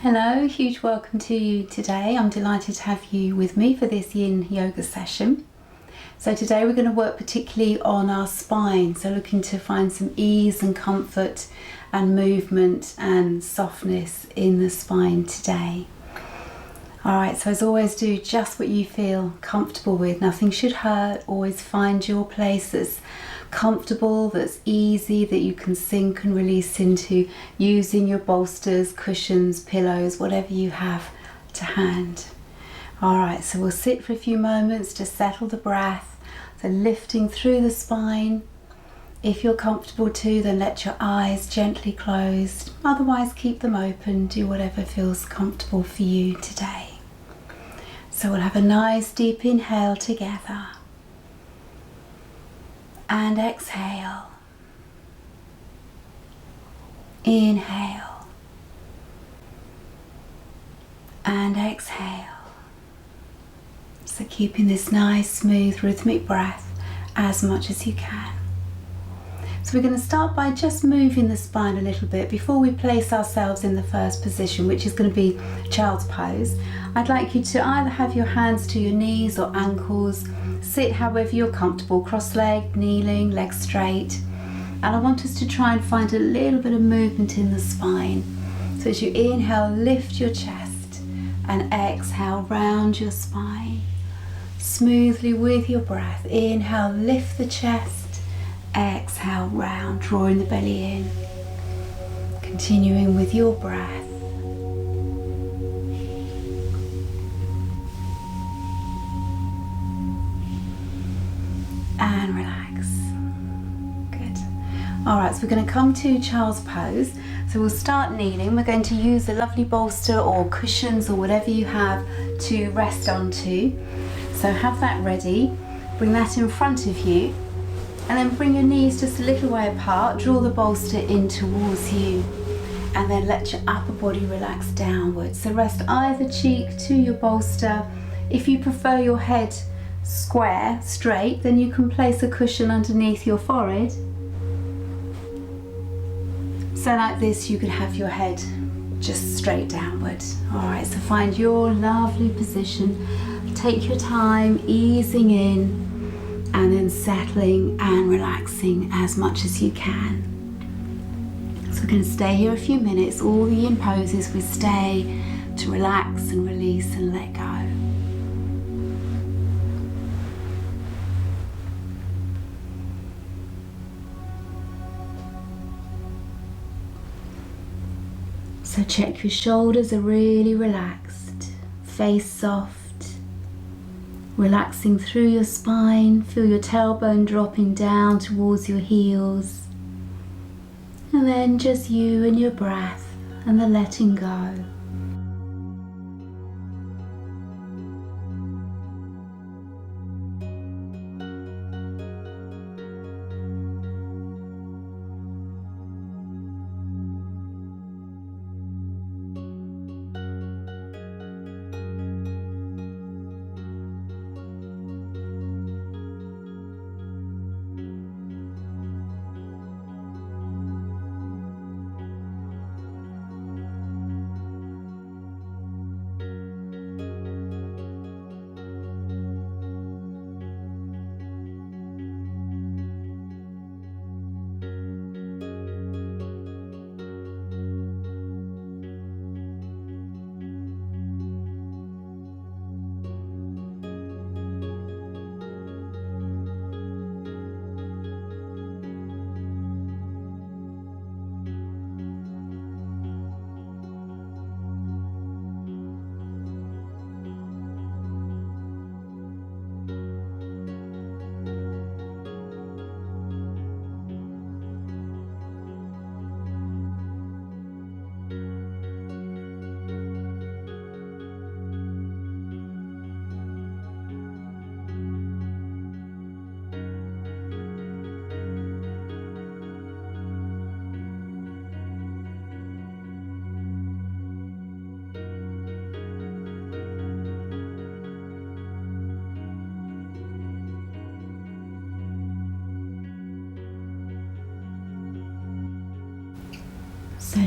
Hello, huge welcome to you today. I'm delighted to have you with me for this Yin Yoga session. So today we're going to work particularly on our spine, so looking to find some ease and comfort and movement and softness in the spine today. Alright, so as always, do just what you feel comfortable with. Nothing should hurt. Always find your place that's comfortable, that's easy, that you can sink and release into using your bolsters, cushions, pillows, whatever you have to hand. Alright, so we'll sit for a few moments to settle the breath. So lifting through the spine. If you're comfortable to, then let your eyes gently close. Otherwise, keep them open. Do whatever feels comfortable for you today. So we'll have a nice deep inhale together. And exhale. Inhale. And exhale. So keeping this nice, smooth, rhythmic breath as much as you can. So we're going to start by just moving the spine a little bit before we place ourselves in the first position, which is going to be child's pose. I'd like you to either have your hands to your knees or ankles, sit however you're comfortable, cross-legged, kneeling, legs straight. And I want us to try and find a little bit of movement in the spine. So as you inhale, lift your chest, and exhale, round your spine. Smoothly with your breath. Inhale, lift the chest. Exhale, round, drawing the belly in. Continuing with your breath. And relax. Good. Alright, so we're going to come to child's pose. So we'll start kneeling. We're going to use a lovely bolster or cushions or whatever you have to rest onto. So have that ready. Bring that in front of you. And then bring your knees just a little way apart, draw the bolster in towards you, and then let your upper body relax downwards. So rest either cheek to your bolster. If you prefer your head square, straight, then you can place a cushion underneath your forehead. So like this, you could have your head just straight downward. Alright, so find your lovely position. Take your time, easing in, and then settling and relaxing as much as you can. So we're going to stay here a few minutes. All the Yin poses, we stay to relax and release and let go. So check your shoulders are really relaxed, face soft. Relaxing through your spine, feel your tailbone dropping down towards your heels. And then just you and your breath and the letting go.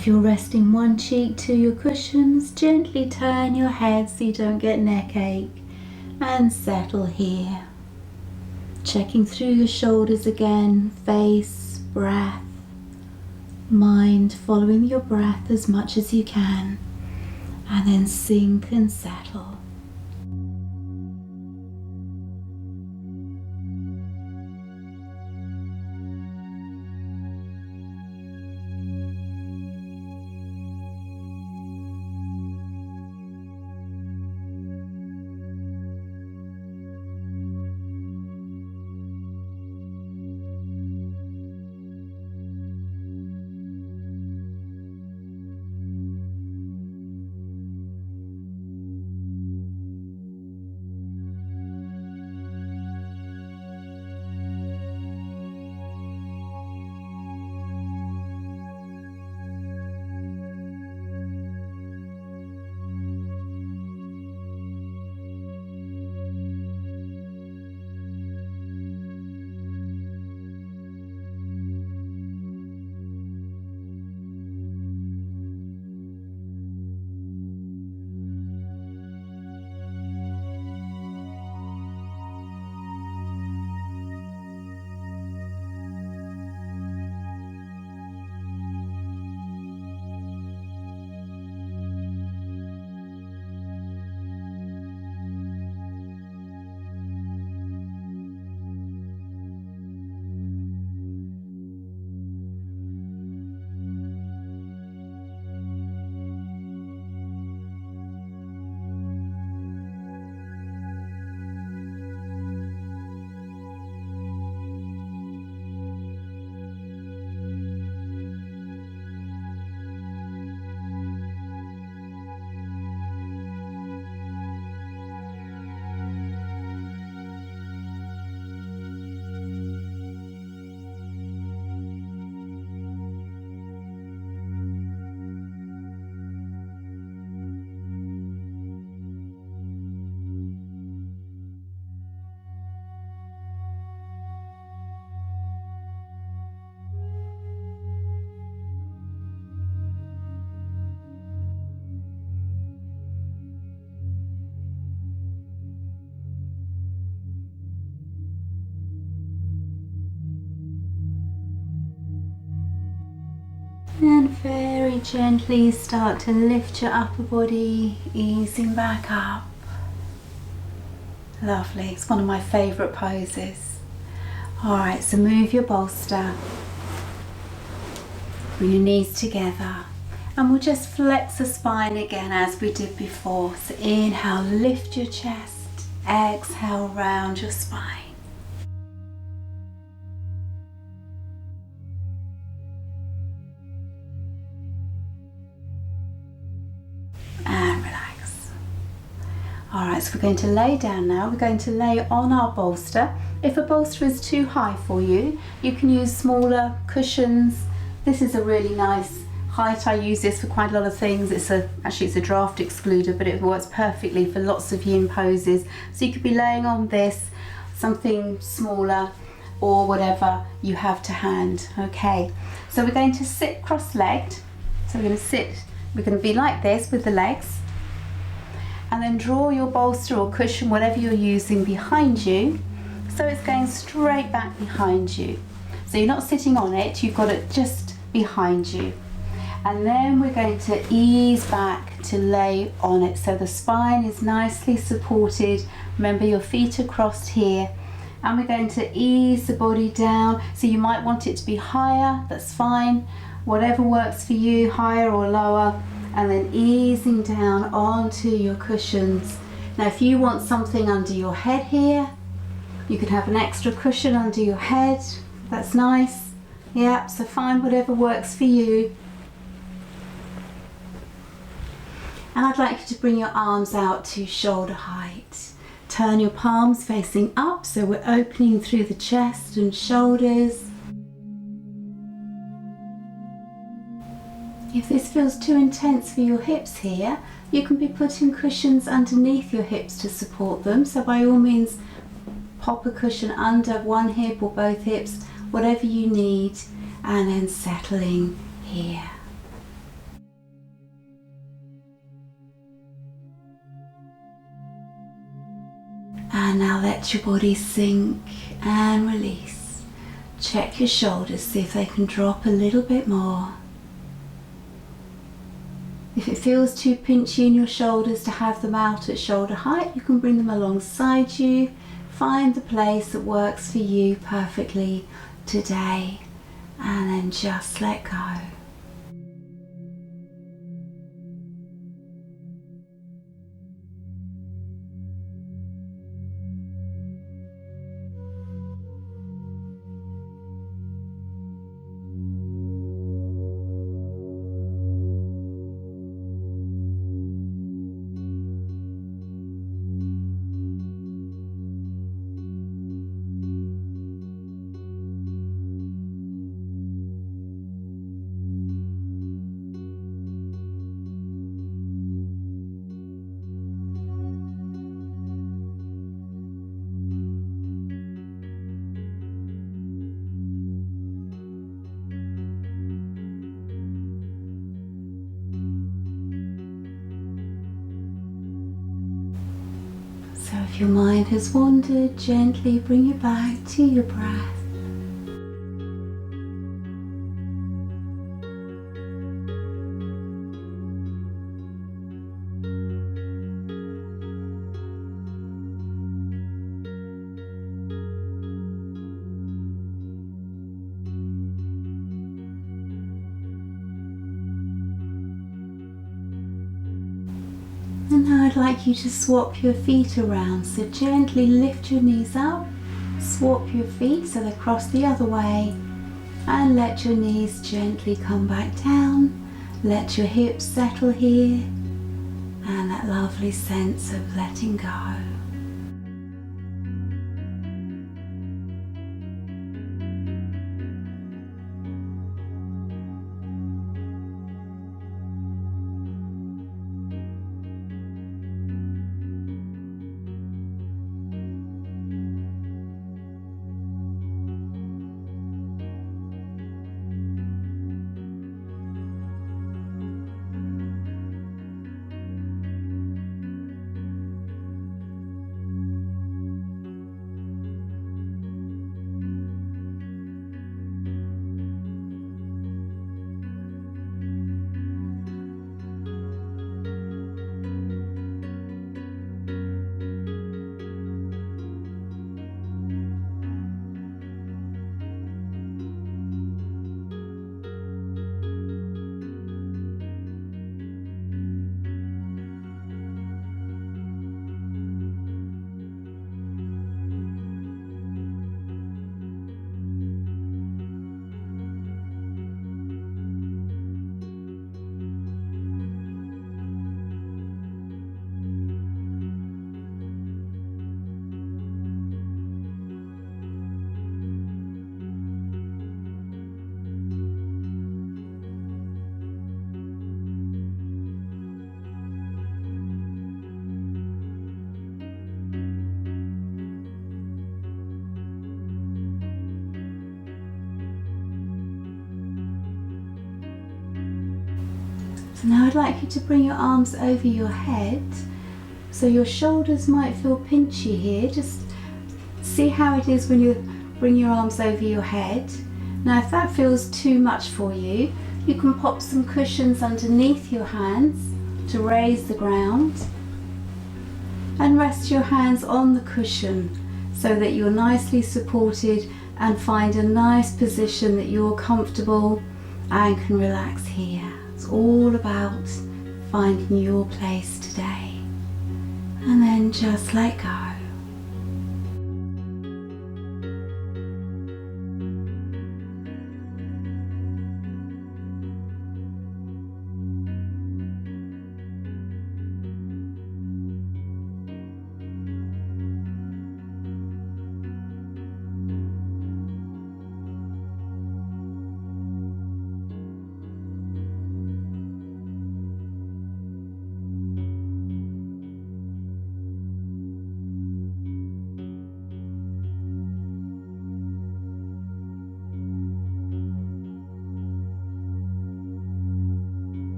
if you're resting one cheek to your cushions, gently turn your head so you don't get neck ache and settle here. Checking through your shoulders again, face, breath, mind, following your breath as much as you can, and then sink and settle. And very gently start to lift your upper body, easing back up. Lovely, it's one of my favourite poses. Alright, so move your bolster. Bring your knees together. And we'll just flex the spine again as we did before. So inhale, lift your chest. Exhale, round your spine. And relax. Alright, so we're going to lay down now. We're going to lay on our bolster. If a bolster is too high for you, you can use smaller cushions. This is a really nice height. I use this for quite a lot of things. Actually it's a draft excluder, but it works perfectly for lots of yin poses. So you could be laying on this, something smaller, or whatever you have to hand. Okay, so we're going to sit cross-legged. So we're going to be like this with the legs, and then draw your bolster or cushion, whatever you're using, behind you, so it's going straight back behind you. So you're not sitting on it, you've got it just behind you. And then we're going to ease back to lay on it, so the spine is nicely supported. Remember, your feet are crossed here, and we're going to ease the body down. So you might want it to be higher, that's fine, whatever works for you, higher or lower, and then easing down onto your cushions. Now if you want something under your head here, you can have an extra cushion under your head, that's nice. Yeah, so find whatever works for you. And I'd like you to bring your arms out to shoulder height. Turn your palms facing up, so we're opening through the chest and shoulders. If this feels too intense for your hips here, you can be putting cushions underneath your hips to support them. So by all means, pop a cushion under one hip or both hips, whatever you need, and then settling here. And now let your body sink and release. Check your shoulders, see if they can drop a little bit more. If it feels too pinchy in your shoulders to have them out at shoulder height, you can bring them alongside you. Find the place that works for you perfectly today, and then just let go. So if your mind has wandered, gently bring it back to your breath. And now I'd like you to swap your feet around. So gently lift your knees up, swap your feet so they cross the other way, and let your knees gently come back down. Let your hips settle here, and that lovely sense of letting go. So now I'd like you to bring your arms over your head. So your shoulders might feel pinchy here. Just see how it is when you bring your arms over your head. Now if that feels too much for you, you can pop some cushions underneath your hands to raise the ground. And rest your hands on the cushion so that you're nicely supported, and find a nice position that you're comfortable and can relax here. It's all about finding your place today, and then just let go.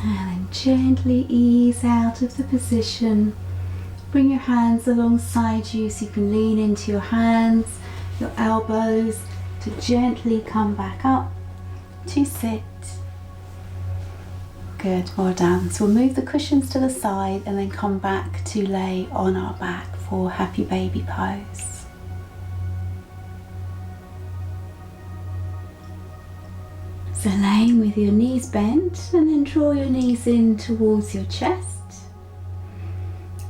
And then gently ease out of the position. Bring your hands alongside you so you can lean into your hands, your elbows, to gently come back up to sit. Good, well done. So we'll move the cushions to the side and then come back to lay on our back for happy baby pose. So laying with your knees bent, and then draw your knees in towards your chest.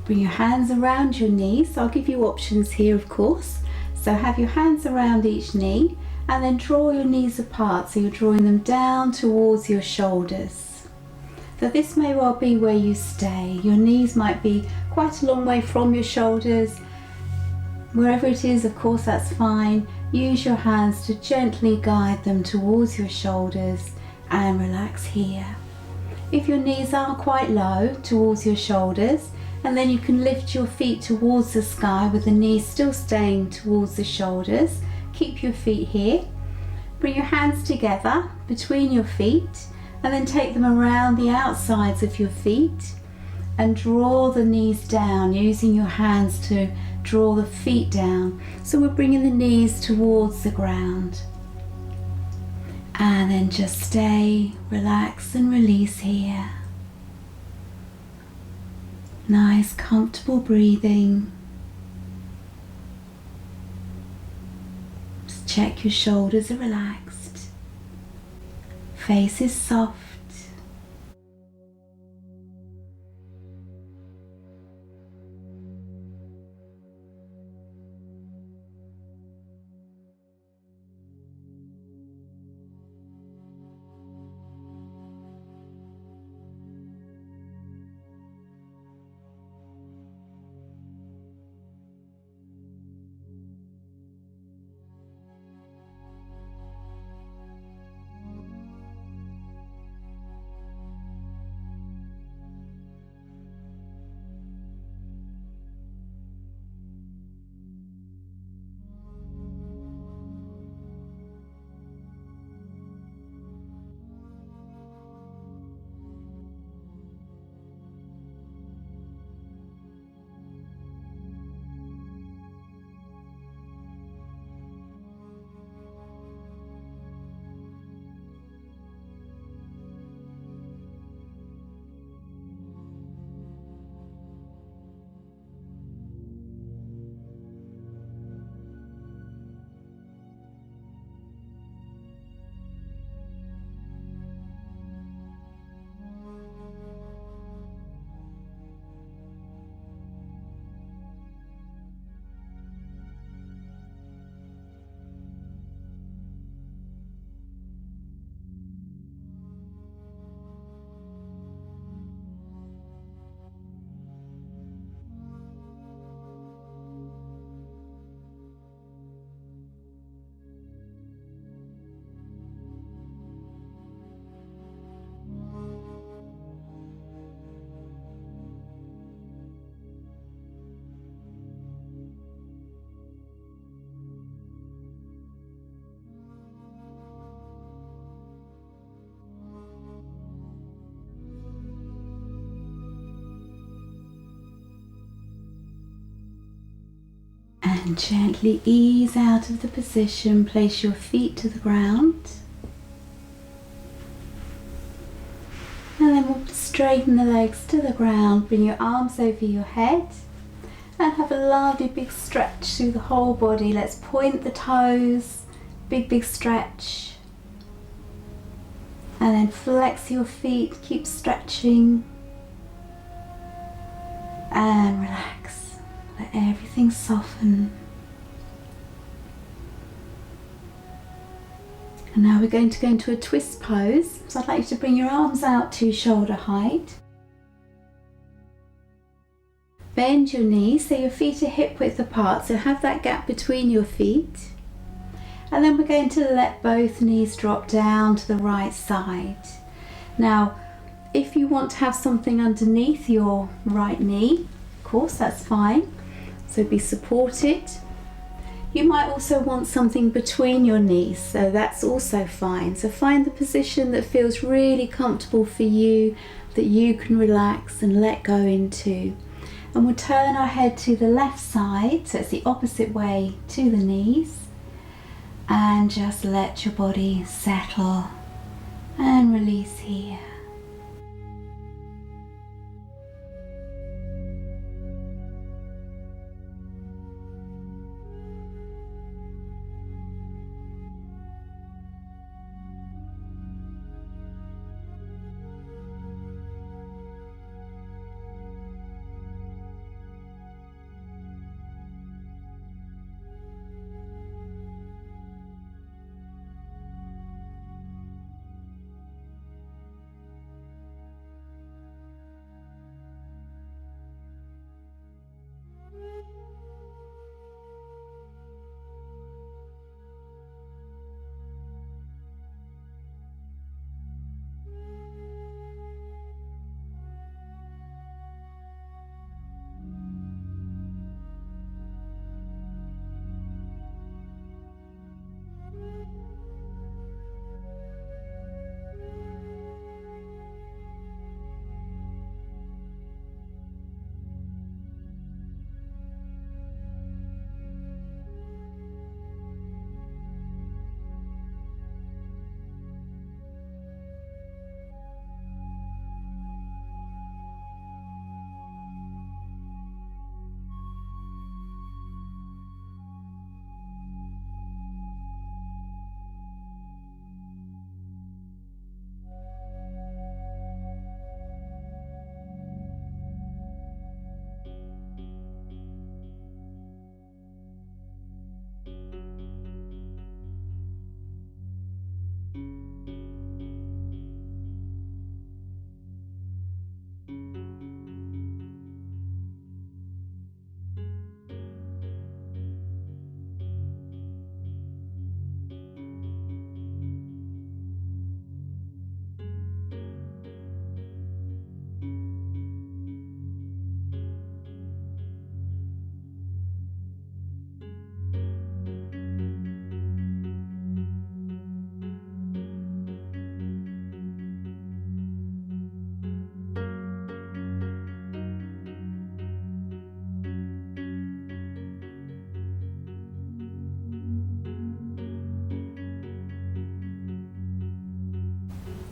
Bring your hands around your knees. I'll give you options here, of course. So have your hands around each knee and then draw your knees apart. So you're drawing them down towards your shoulders. So this may well be where you stay. Your knees might be quite a long way from your shoulders. Wherever it is, of course, that's fine. Use your hands to gently guide them towards your shoulders and relax here. If your knees are quite low towards your shoulders, and then you can lift your feet towards the sky with the knees still staying towards the shoulders. Keep your feet here. Bring your hands together between your feet and then take them around the outsides of your feet and draw the knees down, using your hands to draw the feet down. So we're bringing the knees towards the ground. And then just stay, relax and release here. Nice, comfortable breathing. Just check your shoulders are relaxed. Face is soft. And gently ease out of the position, place your feet to the ground. And then we'll straighten the legs to the ground, bring your arms over your head and have a lovely big stretch through the whole body. Let's point the toes, big stretch. And then flex your feet, keep stretching and relax. Let everything soften. And now we're going to go into a twist pose. So I'd like you to bring your arms out to shoulder height. Bend your knees so your feet are hip width apart, so have that gap between your feet. And then we're going to let both knees drop down to the right side. Now, if you want to have something underneath your right knee, of course, that's fine. So be supported. You might also want something between your knees, so that's also fine. So find the position that feels really comfortable for you, that you can relax and let go into. And we'll turn our head to the left side, so it's the opposite way to the knees. And just let your body settle and release here.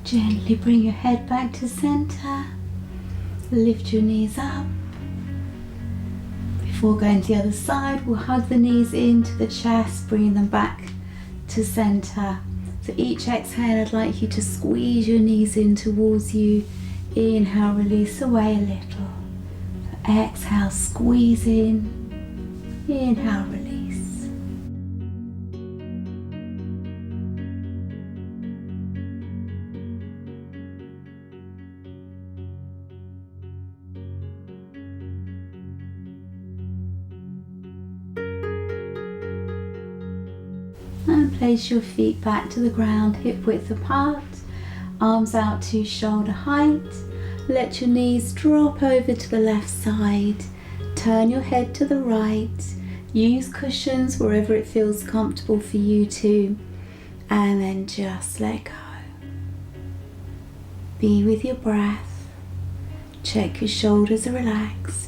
Gently bring your head back to center. Lift your knees up. Before going to the other side, we'll hug the knees into the chest, bringing them back to center. So each exhale, I'd like you to squeeze your knees in towards you. Inhale, release away a little. So exhale, squeeze in. Inhale, release. And place your feet back to the ground, hip width apart, arms out to shoulder height. Let your knees drop over to the left side. Turn your head to the right. Use cushions wherever it feels comfortable for you to. And then just let go. Be with your breath. Check your shoulders are relaxed.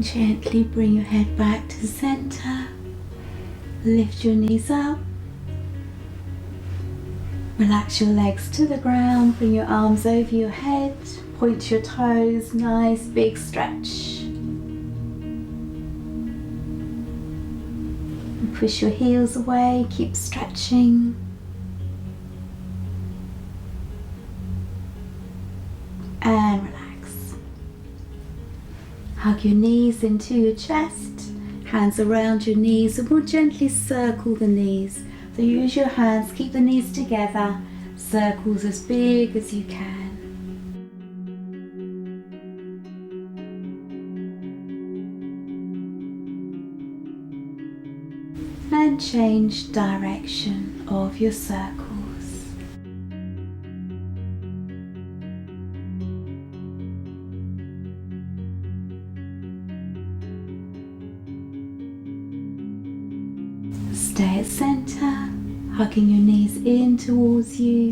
Gently bring your head back to the center. Lift your knees up. Relax your legs to the ground. Bring your arms over your head. Point your toes. Nice big stretch. And push your heels away. Keep stretching. And relax. Hug your knees into your chest. Hands around your knees, and we'll gently circle the knees. So use your hands, keep the knees together, circles as big as you can. And change direction of your circles. Stay at center, hugging your knees in towards you.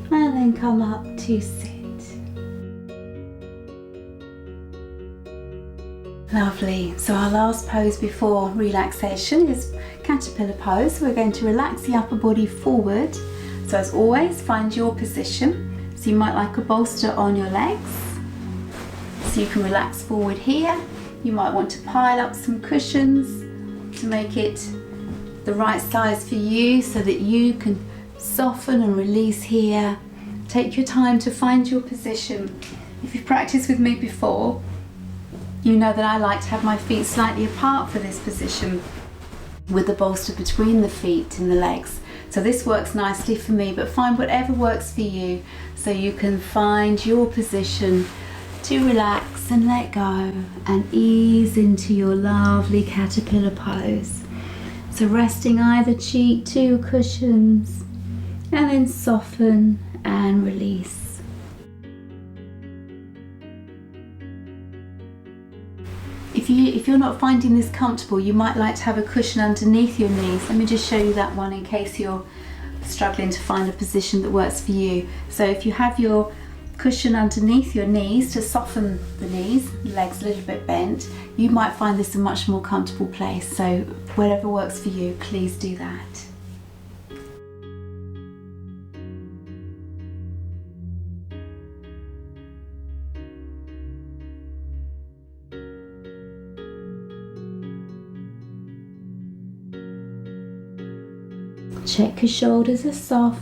And then come up to sit. Lovely. So our last pose before relaxation is caterpillar pose. We're going to relax the upper body forward. So as always, find your position. So you might like a bolster on your legs. So you can relax forward here. You might want to pile up some cushions to make it the right size for you so that you can soften and release here. Take your time to find your position. If you've practiced with me before, you know that I like to have my feet slightly apart for this position with the bolster between the feet and the legs. So this works nicely for me, but find whatever works for you so you can find your position to relax and let go and ease into your lovely caterpillar pose. So resting either cheek to your cushions and then soften and release. If you're not finding this comfortable, you might like to have a cushion underneath your knees. Let me just show you that one in case you're struggling to find a position that works for you. So if you have your cushion underneath your knees to soften the knees, legs a little bit bent, you might find this a much more comfortable place. So whatever works for you, please do that. Check your shoulders are soft.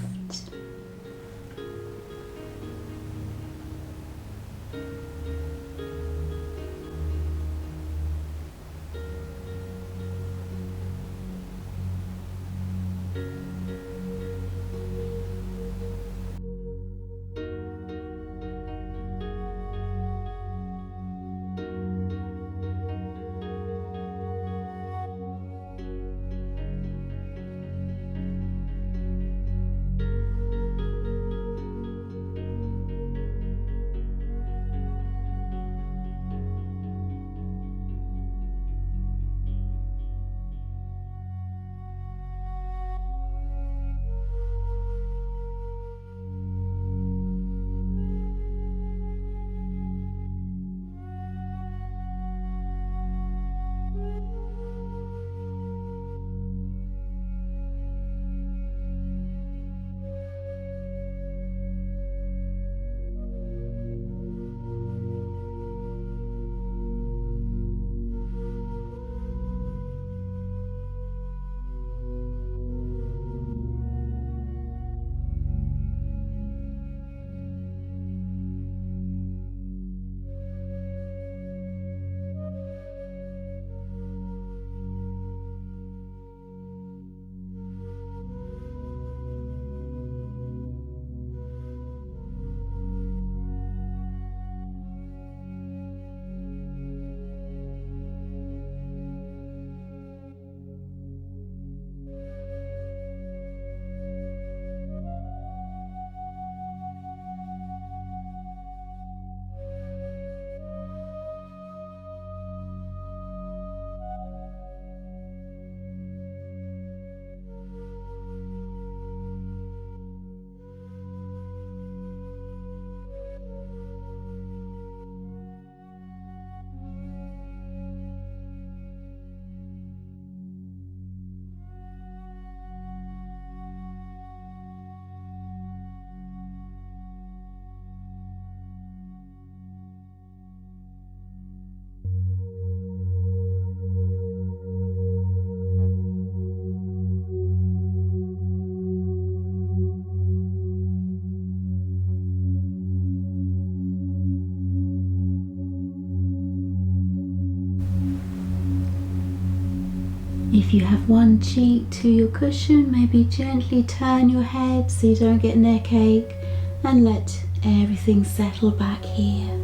If you have one cheek to your cushion, maybe gently turn your head so you don't get neck ache, and let everything settle back here.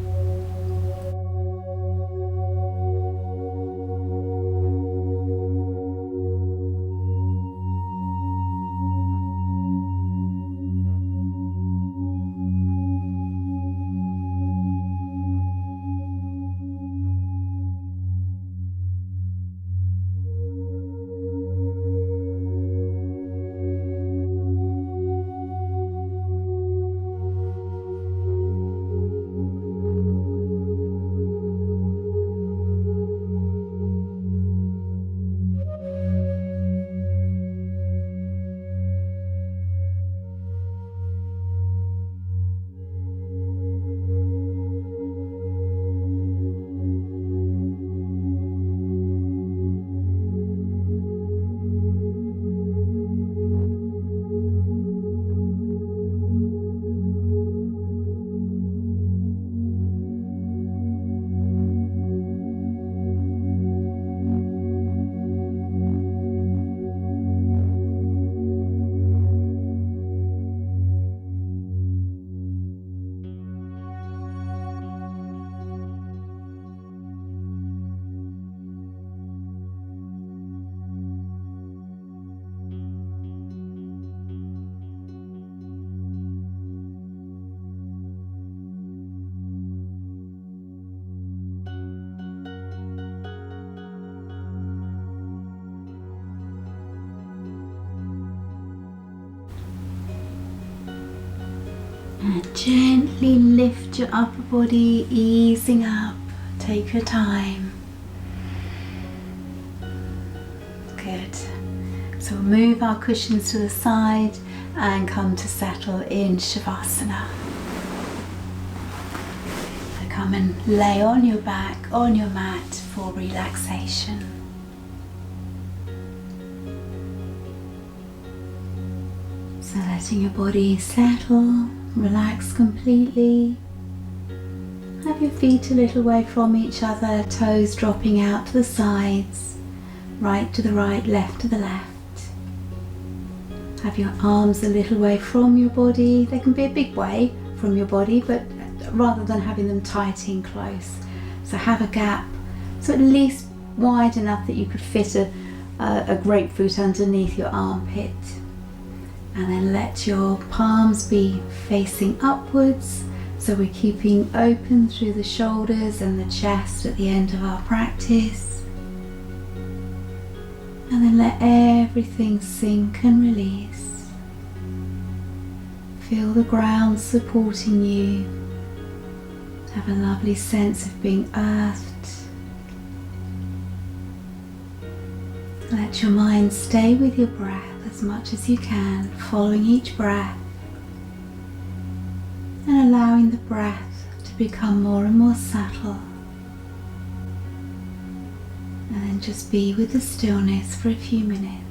And gently lift your upper body, easing up. Take your time. Good. So we'll move our cushions to the side and come to settle in Shavasana. So come and lay on your back on your mat for relaxation. So letting your body settle, relax completely. Have your feet a little way from each other, toes dropping out to the sides, right to the right, left to the left. Have your arms a little way from your body. They can be a big way from your body, but rather than having them tight in close. So have a gap, so at least wide enough that you could fit a grapefruit underneath your armpit. And then let your palms be facing upwards, so we're keeping open through the shoulders and the chest at the end of our practice. And then let everything sink and release. Feel the ground supporting you. Have a lovely sense of being earthed. Let your mind stay with your breath as much as you can, following each breath and allowing the breath to become more and more subtle. And then just be with the stillness for a few minutes.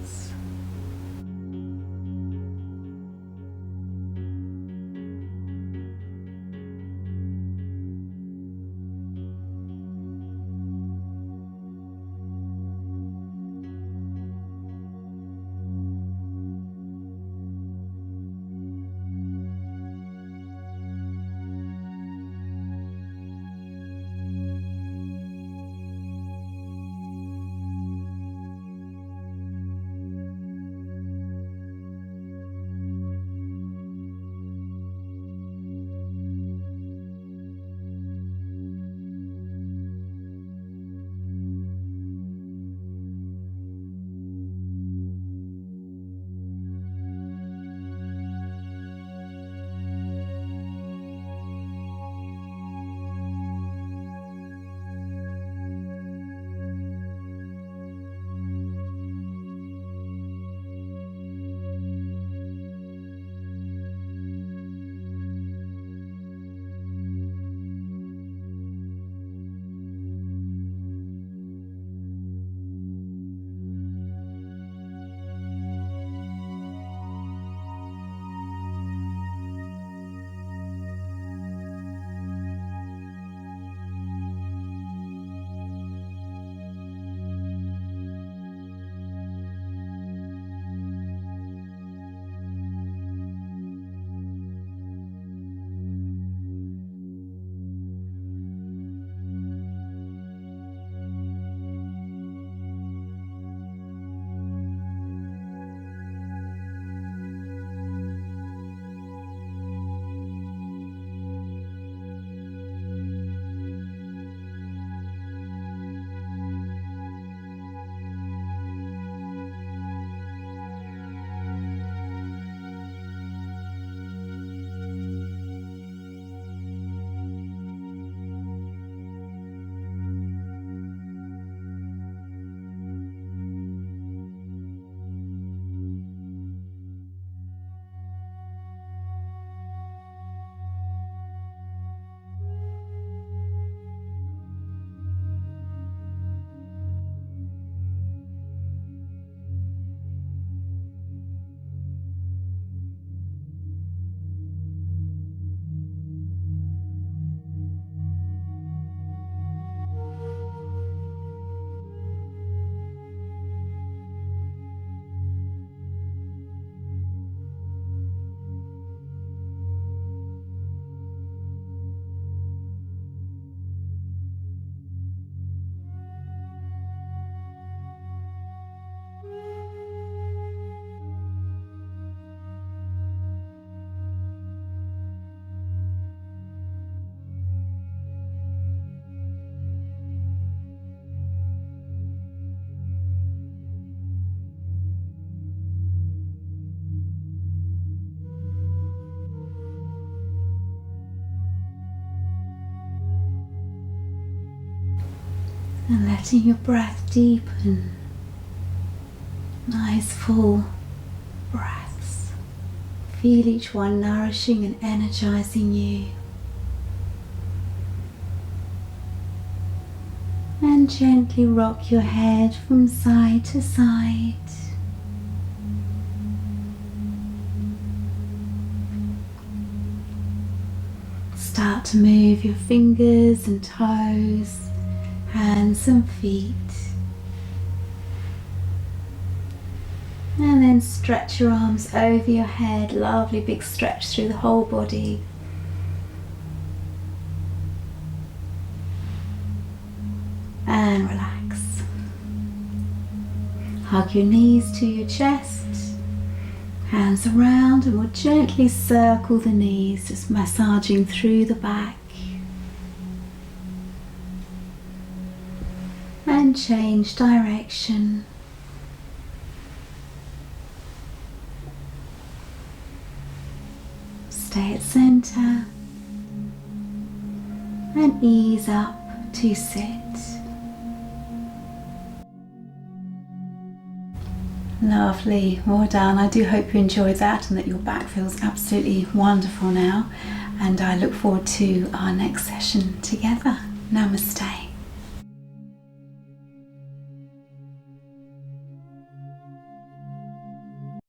And letting your breath deepen. Nice full breaths. Feel each one nourishing and energizing you. And gently rock your head from side to side. Start to move your fingers and toes, hands and feet. And then stretch your arms over your head, lovely big stretch through the whole body. And relax. Hug your knees to your chest, hands around, and we'll gently circle the knees, just massaging through the back. And change direction. Stay at center and ease up to sit. Lovely, well done. I do hope you enjoyed that and that your back feels absolutely wonderful now. And I look forward to our next session together. Namaste.